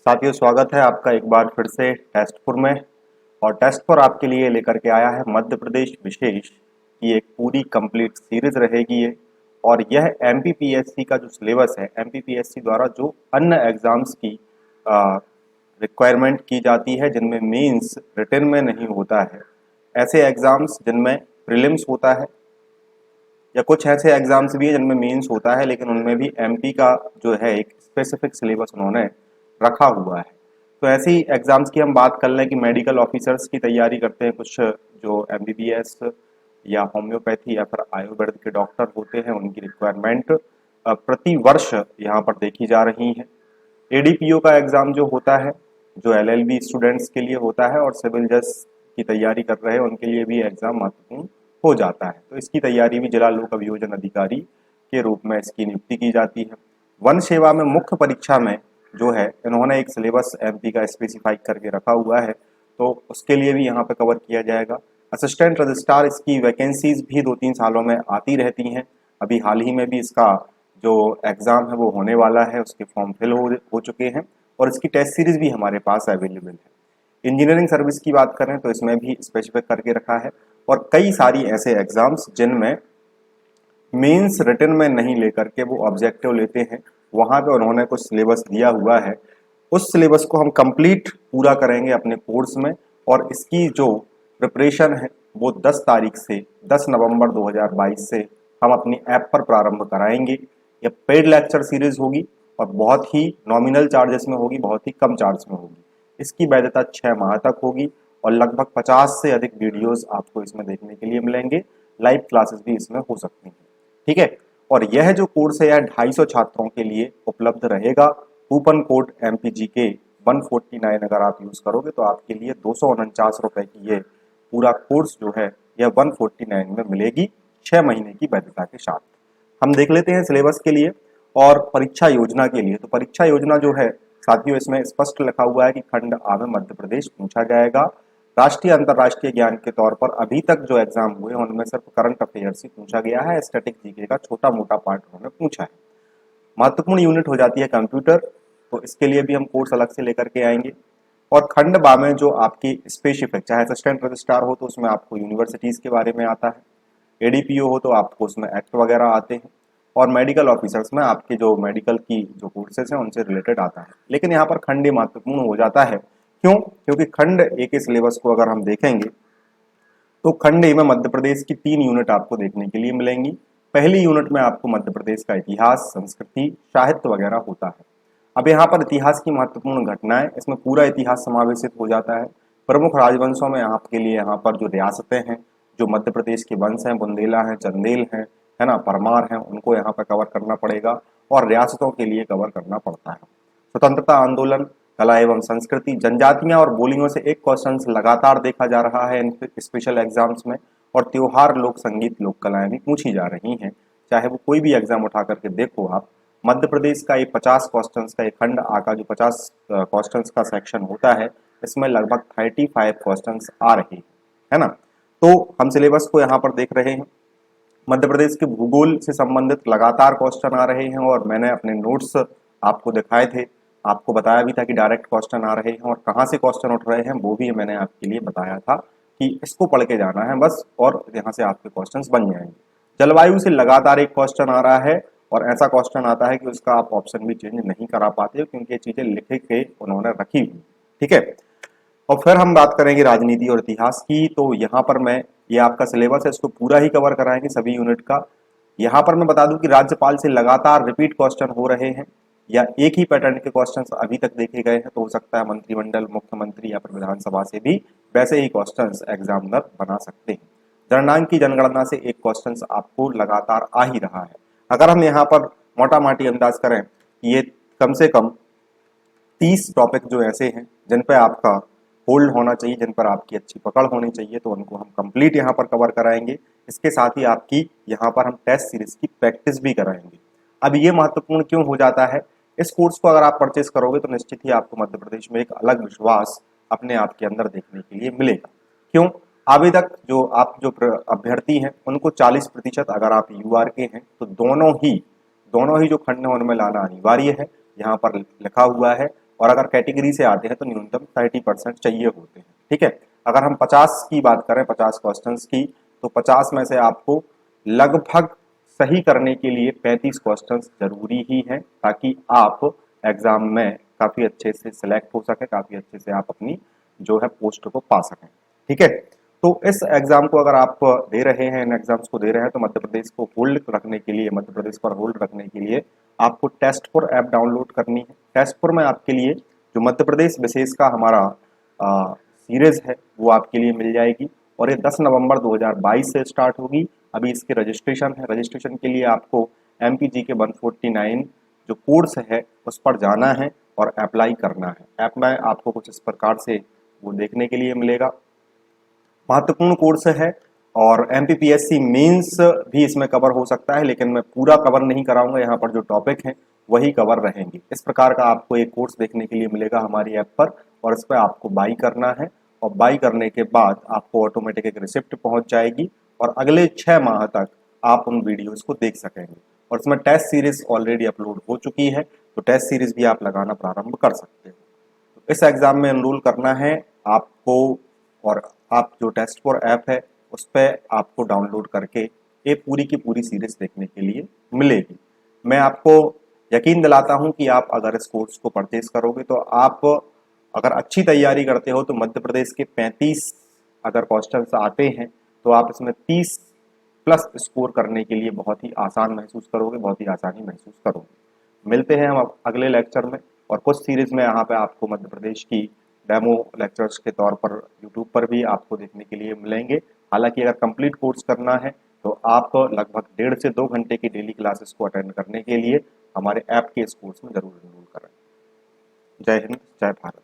साथियों, स्वागत है आपका एक बार फिर से टेस्टपुर में। और टेस्टपुर आपके लिए लेकर के आया है मध्य प्रदेश विशेष की एक पूरी कंप्लीट सीरीज रहेगी ये। और यह एमपीपीएससी का जो सिलेबस है, एमपीपीएससी द्वारा जो अन्य एग्जाम्स की रिक्वायरमेंट की जाती है जिनमें मेंस रिटन में नहीं होता है, ऐसे एग्जाम्स जिनमें प्रीलिम्स होता है, या कुछ ऐसे एग्जाम्स भी हैं जिनमें मेंस होता है लेकिन उनमें भी एमपी का जो है एक स्पेसिफिक सिलेबस उन्होंने रखा हुआ है। तो ऐसे ही एग्जाम्स की हम बात कर लें कि मेडिकल ऑफिसर्स की तैयारी करते हैं कुछ जो एमबीबीएस या होम्योपैथी या फिर आयुर्वेद के डॉक्टर होते हैं, उनकी रिक्वायरमेंट प्रति वर्ष यहाँ पर देखी जा रही है। एडीपीओ का एग्जाम जो होता है, जो एलएलबी स्टूडेंट्स के लिए होता है और सिविल जज की तैयारी कर रहे हैं उनके लिए भी एग्जाम महत्वपूर्ण हो जाता है। तो इसकी तैयारी भी जिला लोक अभियोजन अधिकारी के रूप में इसकी नियुक्ति की जाती है। वन सेवा में मुख्य परीक्षा में जो है इन्होंने एक सिलेबस एमपी का स्पेसिफाई करके रखा हुआ है, तो उसके लिए भी यहाँ पे कवर किया जाएगा। असिस्टेंट रजिस्ट्रार, इसकी वैकेंसीज भी 2-3 सालों में आती रहती हैं। अभी हाल ही में भी इसका जो एग्ज़ाम है वो होने वाला है, उसके फॉर्म फिल हो चुके हैं और इसकी टेस्ट सीरीज भी हमारे पास अवेलेबल है। इंजीनियरिंग सर्विस की बात करें तो इसमें भी स्पेसिफिक करके रखा है और कई सारी ऐसे एग्जाम्स जिनमें मेंस रिटन में नहीं लेकर के वो ऑब्जेक्टिव लेते हैं, वहाँ पे उन्होंने कुछ सिलेबस दिया हुआ है। उस सिलेबस को हम कंप्लीट पूरा करेंगे अपने कोर्स में और इसकी जो प्रिपरेशन है वो 10 तारीख से 10 नवंबर 2022 से हम अपनी ऐप पर प्रारंभ कराएंगे। यह पेड लेक्चर सीरीज होगी और बहुत ही नॉमिनल चार्जेस में होगी, बहुत ही कम चार्ज में होगी। इसकी वैधता 6 माह तक होगी और लगभग 50 से अधिक वीडियोस आपको इसमें देखने के लिए मिलेंगे। लाइव क्लासेस भी इसमें हो सकती हैं, ठीक है। और यह जो कोर्स है यह 250 छात्रों के लिए उपलब्ध रहेगा। कूपन कोड MPGK 149 अगर आप यूज करोगे तो आपके लिए 249 रुपए की ये पूरा कोर्स जो है यह 149 में मिलेगी 6 महीने की वैधता के साथ। हम देख लेते हैं सिलेबस के लिए और परीक्षा योजना के लिए। तो परीक्षा योजना जो है साथियों, इसमें स्पष्ट लिखा हुआ है कि खंड आ में मध्य प्रदेश पूछा जाएगा। राष्ट्रीय अंतर्राष्ट्रीय ज्ञान के तौर पर अभी तक जो एग्जाम हुए उनमें सिर्फ करंट अफेयर्स ही पूछा गया है। स्टैटिक जीके का छोटा मोटा पार्ट उन्होंने पूछा है। महत्वपूर्ण यूनिट हो जाती है कंप्यूटर, तो इसके लिए भी हम कोर्स अलग से लेकर के आएंगे। और खंड बा में जो आपकी स्पेसिफिक, चाहे असिस्टेंट रजिस्ट्रार हो तो उसमें आपको यूनिवर्सिटीज के बारे में आता है, एडीपीओ हो तो आपको उसमें एक्ट वगैरह आते हैं, और मेडिकल ऑफिसर्स में आपके जो मेडिकल की जो कोर्सेज हैं उनसे रिलेटेड आता है। लेकिन यहाँ पर खंड महत्वपूर्ण हो जाता है, क्यों? क्योंकि खंड ए के सिलेबस को अगर हम देखेंगे तो खंड ए में मध्य प्रदेश की 3 यूनिट आपको देखने के लिए मिलेंगी। पहली यूनिट में आपको मध्य प्रदेश का इतिहास, संस्कृति, साहित्य वगैरह होता है। अब यहाँ पर इतिहास की महत्वपूर्ण घटनाएं, इसमें पूरा इतिहास समावेशित हो जाता है। प्रमुख राजवंशों में आपके लिए यहाँ पर जो रियासतें हैं, जो मध्य प्रदेश के वंश हैं, बुंदेला हैं, चंदेल हैं, है ना, परमार हैं, उनको यहाँ पर कवर करना पड़ेगा और रियासतों के लिए कवर करना पड़ता है। स्वतंत्रता आंदोलन, कला एवं संस्कृति, जनजातियां और बोलियों से एक क्वेश्चन लगातार देखा जा रहा है इन स्पेशल एग्जाम्स में। और त्योहार, लोक संगीत, लोक कलाएं भी पूछी जा रही हैं। चाहे वो कोई भी एग्जाम उठा करके देखो आप, मध्य प्रदेश का ये 50 क्वेश्चन का एक खंड आ का जो 50 क्वेश्चन का सेक्शन होता है, इसमें लगभग 35 क्वेश्चन आ रहे हैं, है ना। तो हम सिलेबस को यहाँ पर देख रहे हैं। मध्य प्रदेश के भूगोल से संबंधित लगातार क्वेश्चन आ रहे हैं और मैंने अपने नोट्स आपको दिखाए थे, आपको बताया भी था कि डायरेक्ट क्वेश्चन आ रहे हैं और कहाँ से क्वेश्चन उठ रहे हैं वो भी मैंने आपके लिए बताया था कि इसको पढ़ के जाना है बस, और यहाँ से आपके क्वेश्चंस बन जाएंगे। जलवायु से लगातार एक क्वेश्चन आ रहा है और ऐसा क्वेश्चन आता है कि उसका आप ऑप्शन भी चेंज नहीं करा पाते क्योंकि ये चीजें लिखे के उन्होंने रखी हुई, ठीक है। और फिर हम बात करेंगे राजनीति और इतिहास की। तो यहाँ पर मैं, ये आपका सिलेबस है, इसको पूरा ही कवर कराएंगे सभी यूनिट का। यहाँ पर मैं बता दूं कि राज्यपाल से लगातार रिपीट क्वेश्चन हो रहे हैं या एक ही पैटर्न के क्वेश्चंस अभी तक देखे गए हैं, तो हो सकता है मंत्रिमंडल, मुख्यमंत्री या फिर विधानसभा से भी वैसे ही क्वेश्चंस एग्जामिनर बना सकते हैं। जननांग की जनगणना से एक क्वेश्चंस आपको लगातार आ ही रहा है। अगर हम यहाँ पर मोटा माटी अंदाज करें, ये कम से कम 30 टॉपिक जो ऐसे हैं जिन पर आपका होल्ड होना चाहिए, जिन पर आपकी अच्छी पकड़ होनी चाहिए, तो उनको हम कंप्लीट यहाँ पर कवर कराएंगे। इसके साथ ही आपकी यहाँ पर हम टेस्ट सीरीज की प्रैक्टिस भी कराएंगे। अब ये महत्वपूर्ण क्यों हो जाता है? इस कोर्स को अगर आप परचेस करोगे तो निश्चित ही आपको मध्य प्रदेश में एक अलग विश्वास अपने आप के अंदर देखने के लिए मिलेगा। क्यों? आवेदक जो अभ्यर्थी हैं उनको 40%, अगर आप यूआर के हैं तो दोनों ही जो खंड है उनमें लाना अनिवार्य है। यहाँ पर लिखा हुआ है और अगर कैटेगरी से आते हैं तो न्यूनतम 30% चाहिए होते हैं। ठीक है, अगर हम 50 की बात करें, 50 क्वेश्चंस की, तो 50 में से आपको लगभग सही करने के लिए 35 क्वेश्चंस जरूरी ही हैं, ताकि आप एग्जाम में काफी अच्छे से सिलेक्ट हो सके, काफी अच्छे से आप अपनी जो है पोस्ट को पा सकें। ठीक है, तो इस एग्जाम को अगर आप दे रहे हैं, इन एग्जाम्स को दे रहे हैं, तो मध्य प्रदेश को होल्ड रखने के लिए, मध्य प्रदेश पर होल्ड रखने के लिए आपको टेस्ट फोर ऐप डाउनलोड करनी है। टेस्ट फोर में आपके लिए जो मध्य प्रदेश विशेष का हमारा सीरीज है वो आपके लिए मिल जाएगी, और ये 10 नवंबर 2022 से स्टार्ट होगी। अभी इसके रजिस्ट्रेशन है, रजिस्ट्रेशन के लिए आपको MPG के 149 जो कोर्स है उस पर जाना है और अप्लाई करना है। ऐप में आपको कुछ इस प्रकार से वो देखने के लिए मिलेगा। महत्वपूर्ण कोर्स है और MPPSC मेंस भी इसमें कवर हो सकता है, लेकिन मैं पूरा कवर नहीं कराऊंगा, यहाँ पर जो टॉपिक हैं वही कवर रहेंगे। इस प्रकार का आपको एक कोर्स देखने के लिए मिलेगा हमारी ऐप पर, और इस पर आपको बाई करना है, और बाई करने के बाद आपको ऑटोमेटिक एक रिसिप्ट पहुंच जाएगी, और अगले 6 माह तक आप उन वीडियोस को देख सकेंगे। और इसमें टेस्ट सीरीज ऑलरेडी अपलोड हो चुकी है, तो टेस्ट सीरीज भी आप लगाना प्रारंभ कर सकते हो। तो इस एग्जाम में एनरोल करना है आपको, और आप जो टेस्ट फोर ऐप है उस पर आपको डाउनलोड करके ये पूरी की पूरी सीरीज देखने के लिए मिलेगी। मैं आपको यकीन दिलाता हूं कि आप अगर इस कोर्स को परचेज करोगे तो आप अगर अच्छी तैयारी करते हो तो मध्य प्रदेश के 35 अगर क्वेश्चंस आते हैं तो आप इसमें 30 प्लस स्कोर करने के लिए बहुत ही आसान महसूस करोगे, बहुत ही आसानी महसूस करोगे। मिलते हैं हम अगले लेक्चर में, और कुछ सीरीज में यहाँ पे आपको मध्य प्रदेश की डेमो लेक्चर्स के तौर पर यूट्यूब पर भी आपको देखने के लिए मिलेंगे। हालांकि अगर कंप्लीट कोर्स करना है तो आप लगभग 1.5 से 2 घंटे की डेली क्लासेस को अटेंड करने के लिए हमारे ऐप के इस कोर्स में जरूर एनरोल करें। जय हिंद, जय भारत।